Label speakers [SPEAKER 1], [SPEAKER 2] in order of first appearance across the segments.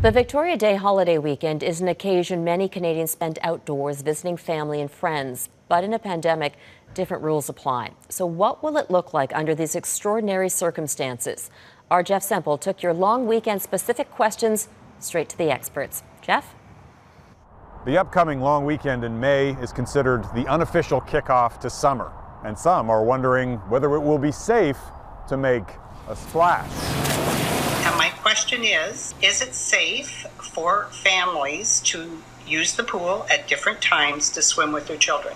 [SPEAKER 1] The Victoria Day holiday weekend is an occasion many Canadians spend outdoors visiting family and friends. But in a pandemic, different rules apply. So what will it look like under these extraordinary circumstances? Our Jeff Semple took your long weekend specific questions straight to the experts. Jeff?
[SPEAKER 2] The upcoming long weekend in May is considered the unofficial kickoff to summer. And some are wondering whether it will be safe to make a splash.
[SPEAKER 3] And my question is it safe for families to use the pool at different times to swim with their children?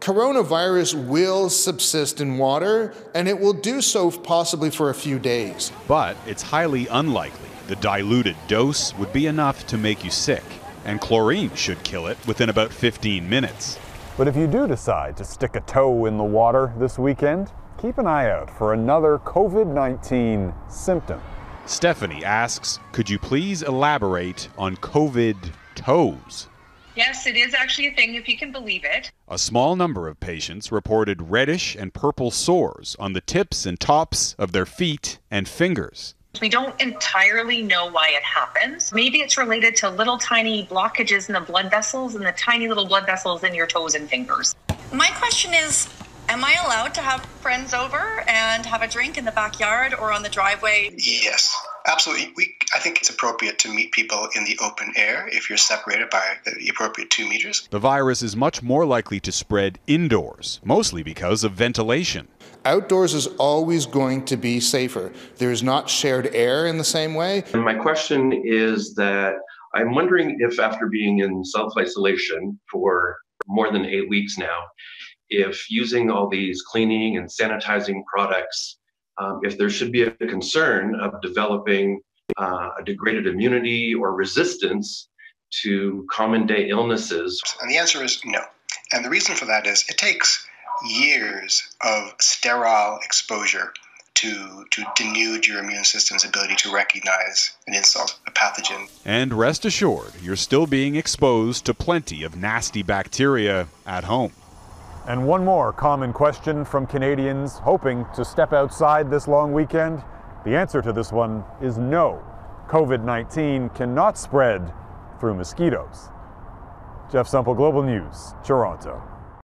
[SPEAKER 4] Coronavirus will subsist in water, and it will do so possibly for a few days.
[SPEAKER 5] But it's highly unlikely the diluted dose would be enough to make you sick, and chlorine should kill it within about 15 minutes.
[SPEAKER 2] But if you do decide to stick a toe in the water this weekend, keep an eye out for another COVID-19 symptom.
[SPEAKER 5] Stephanie asks, could you please elaborate on COVID toes?
[SPEAKER 6] Yes, it is actually a thing, if you can believe it.
[SPEAKER 5] A small number of patients reported reddish and purple sores on the tips and tops of their feet and fingers.
[SPEAKER 6] We don't entirely know why it happens. Maybe it's related to little tiny blockages in the blood vessels and the tiny little blood vessels in your toes and fingers.
[SPEAKER 7] My question is, am I allowed to have friends over and have a drink in the backyard or on the driveway?
[SPEAKER 8] Yes, absolutely. I think it's appropriate to meet people in the open air if you're separated by the appropriate 2 meters.
[SPEAKER 5] The virus is much more likely to spread indoors, mostly because of ventilation.
[SPEAKER 4] Outdoors is always going to be safer. There is not shared air in the same way.
[SPEAKER 9] And my question is that I'm wondering if after being in self-isolation for more than 8 weeks now, if using all these cleaning and sanitizing products, if there should be a concern of developing a degraded immunity or resistance to common day illnesses.
[SPEAKER 8] And the answer is no. And the reason for that is it takes years of sterile exposure to denude your immune system's ability to recognize an insult, a pathogen.
[SPEAKER 5] And rest assured, you're still being exposed to plenty of nasty bacteria at home.
[SPEAKER 2] And one more common question from Canadians hoping to step outside this long weekend. The answer to this one is no. COVID-19 cannot spread through mosquitoes. Jeff Semple, Global News, Toronto.